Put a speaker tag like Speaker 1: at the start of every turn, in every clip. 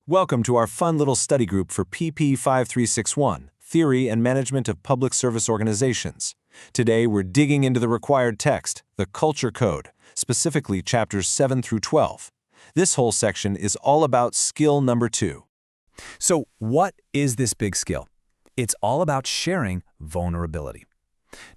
Speaker 1: Welcome to our fun little study group for PP5361, Theory and Management of Public Service Organizations. Today, we're digging into the required text, the Culture Code, specifically chapters 7 through 12. This whole section is all about skill number 2.
Speaker 2: So what is this big skill? It's all about sharing vulnerability.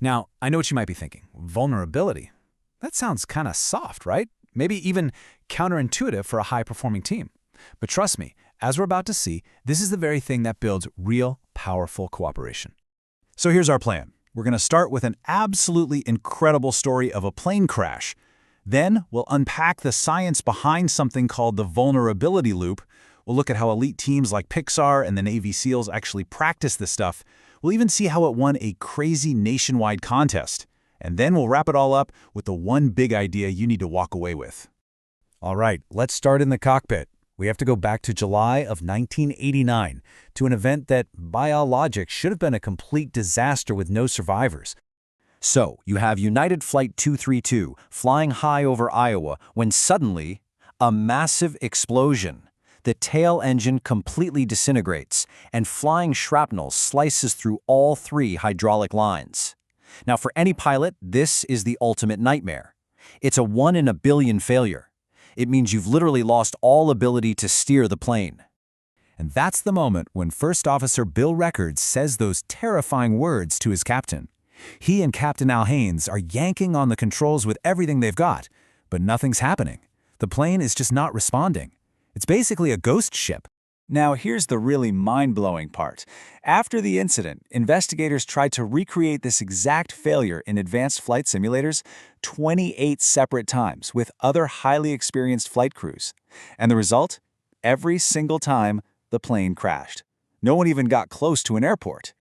Speaker 2: Now, I know what you might be thinking. Vulnerability? That sounds kind of soft, right? Maybe even counterintuitive for a high-performing team. But trust me, as we're about to see, this is the very thing that builds real, powerful cooperation.
Speaker 3: So here's our plan. We're going to start with an absolutely incredible story of a plane crash. Then we'll unpack the science behind something called the vulnerability loop. We'll look at how elite teams like Pixar and the Navy SEALs actually practice this stuff. We'll even see how it won a crazy nationwide contest. And then we'll wrap it all up with the one big idea you need to walk away with.
Speaker 2: All right, let's start in the cockpit. We have to go back to July of 1989, to an event that, by all logic, should have been a complete disaster with no survivors.
Speaker 4: So, you have United Flight 232 flying high over Iowa when suddenly, a massive explosion. The tail engine completely disintegrates, and flying shrapnel slices through all 3 hydraulic lines. Now, for any pilot, this is the ultimate nightmare. It's a 1 in a billion failure. It means you've literally lost all ability to steer the plane.
Speaker 2: And that's the moment when First Officer Bill Records says those terrifying words to his captain. He and Captain Al Haynes are yanking on the controls with everything they've got, but nothing's happening. The plane is just not responding. It's basically a ghost ship.
Speaker 3: Now here's the really mind-blowing part. After the incident, investigators tried to recreate this exact failure in advanced flight simulators 28 separate times with other highly experienced flight crews. And the result? Every single time, the plane crashed. No one even got close to an airport.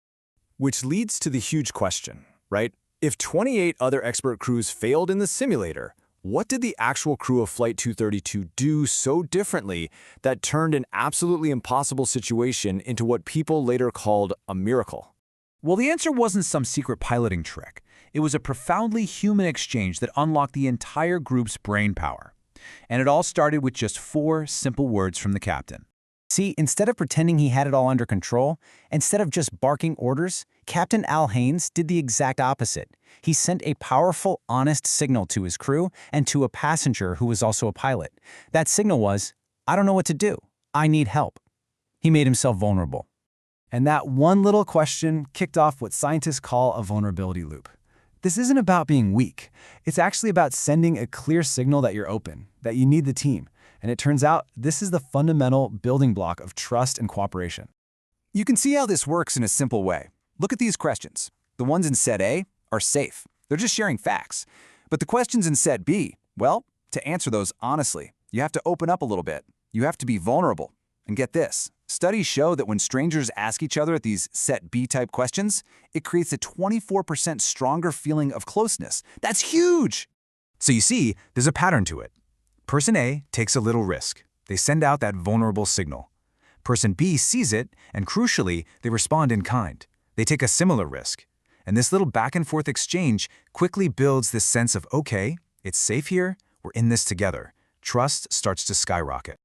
Speaker 1: Which leads to the huge question, right? If 28 other expert crews failed in the simulator, what did the actual crew of Flight 232 do so differently that turned an absolutely impossible situation into what people later called a miracle?
Speaker 2: Well, the answer wasn't some secret piloting trick. It was a profoundly human exchange that unlocked the entire group's brain power. And it all started with just 4 simple words from the captain.
Speaker 4: See, instead of pretending he had it all under control, instead of just barking orders, Captain Al Haynes did the exact opposite. He sent a powerful, honest signal to his crew and to a passenger who was also a pilot. That signal was, "I don't know what to do. I need help." He made himself vulnerable.
Speaker 5: And that one little question kicked off what scientists call a vulnerability loop. This isn't about being weak. It's actually about sending a clear signal that you're open, that you need the team. And it turns out this is the fundamental building block of trust and cooperation.
Speaker 3: You can see how this works in a simple way. Look at these questions. The ones in set A are safe. They're just sharing facts. But the questions in set B, well, to answer those honestly, you have to open up a little bit. You have to be vulnerable. And get this, studies show that when strangers ask each other these set B-type questions, it creates a 24% stronger feeling of closeness. That's huge!
Speaker 2: So you see, there's a pattern to it. Person A takes a little risk. They send out that vulnerable signal. Person B sees it, and crucially, they respond in kind. They take a similar risk. And this little back-and-forth exchange quickly builds this sense of, okay, it's safe here, we're in this together. Trust starts to skyrocket.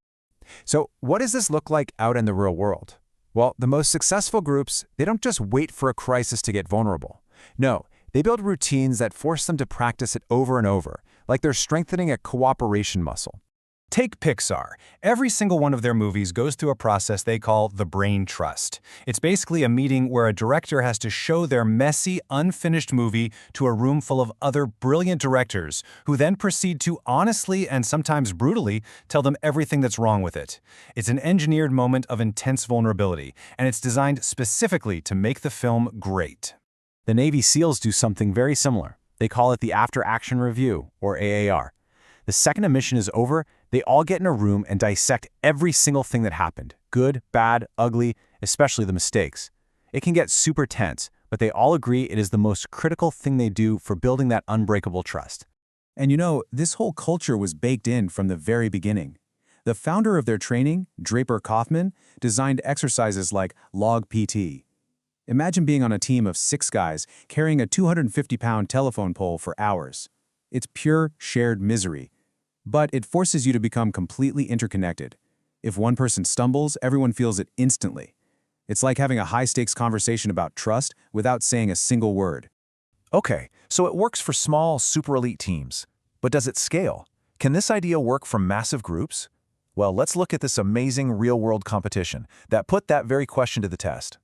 Speaker 2: So what does this look like out in the real world? Well, the most successful groups, they don't just wait for a crisis to get vulnerable. No, they build routines that force them to practice it over and over, like they're strengthening a cooperation muscle.
Speaker 6: Take Pixar. Every single one of their movies goes through a process they call the brain trust. It's basically a meeting where a director has to show their messy, unfinished movie to a room full of other brilliant directors, who then proceed to honestly and sometimes brutally tell them everything that's wrong with it. It's an engineered moment of intense vulnerability, and it's designed specifically to make the film great.
Speaker 3: The Navy SEALs do something very similar. They call it the After Action Review, or AAR. The second a mission is over, they all get in a room and dissect every single thing that happened, good, bad, ugly, especially the mistakes. It can get super tense, but they all agree it is the most critical thing they do for building that unbreakable trust.
Speaker 5: And you know, this whole culture was baked in from the very beginning. The founder of their training, Draper Kaufman, designed exercises like Log PT. Imagine being on a team of 6 guys carrying a 250-pound telephone pole for hours. It's pure, shared misery. But it forces you to become completely interconnected. If one person stumbles, everyone feels it instantly. It's like having a high-stakes conversation about trust without saying a single word.
Speaker 1: Okay, so it works for small, super elite teams. But does it scale? Can this idea work for massive groups? Well, let's look at this amazing real-world competition that put that very question to the test.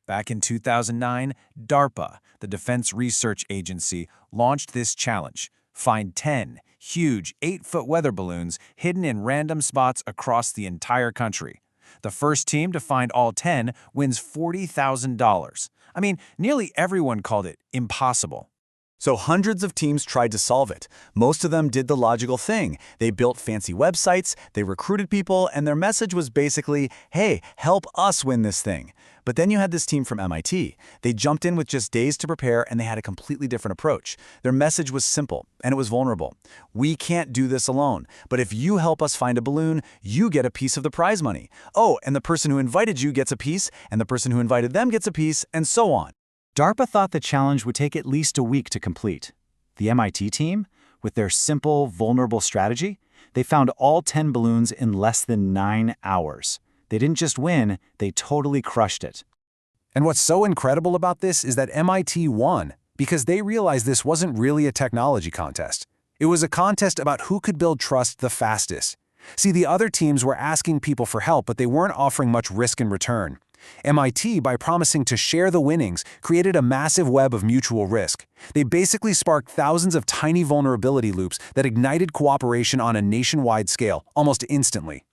Speaker 2: Back in 2009, DARPA, the Defense Research Agency, launched this challenge. Find 10 huge 8-foot weather balloons hidden in random spots across the entire country. The first team to find all 10 wins $40,000. I mean, nearly everyone called it impossible.
Speaker 3: So hundreds of teams tried to solve it. Most of them did the logical thing. They built fancy websites, they recruited people, and their message was basically, hey, help us win this thing. But then you had this team from MIT. They jumped in with just days to prepare, and they had a completely different approach. Their message was simple, and it was vulnerable. We can't do this alone, but if you help us find a balloon, you get a piece of the prize money. Oh, and the person who invited you gets a piece, and the person who invited them gets a piece, and so on.
Speaker 4: DARPA thought the challenge would take at least a week to complete. The MIT team, with their simple, vulnerable strategy, they found all 10 balloons in less than 9 hours. They didn't just win, they totally crushed it.
Speaker 2: And what's so incredible about this is that MIT won, because they realized this wasn't really a technology contest. It was a contest about who could build trust the fastest. See, the other teams were asking people for help, but they weren't offering much risk in return. MIT, by promising to share the winnings, created a massive web of mutual risk. They basically sparked thousands of tiny vulnerability loops that ignited cooperation on a nationwide scale, almost instantly.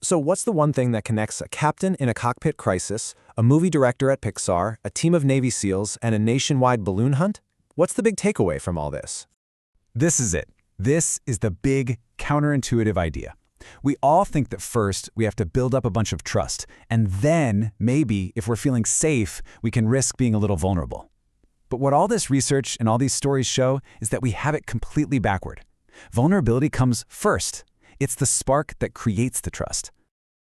Speaker 1: So what's the one thing that connects a captain in a cockpit crisis, a movie director at Pixar, a team of Navy SEALs, and a nationwide balloon hunt? What's the big takeaway from all this?
Speaker 2: This is it. This is the big, counterintuitive idea. We all think that first we have to build up a bunch of trust, and then, maybe, if we're feeling safe, we can risk being a little vulnerable. But what all this research and all these stories show is that we have it completely backward. Vulnerability comes first. It's the spark that creates the trust.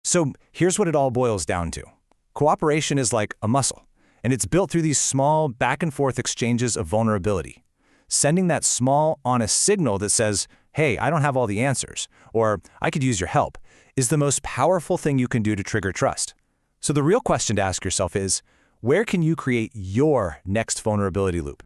Speaker 6: So here's what it all boils down to. Cooperation is like a muscle, and it's built through these small back-and-forth exchanges of vulnerability. Sending that small, honest signal that says, hey, I don't have all the answers, or I could use your help, is the most powerful thing you can do to trigger trust. So the real question to ask yourself is, where can you create your next vulnerability loop?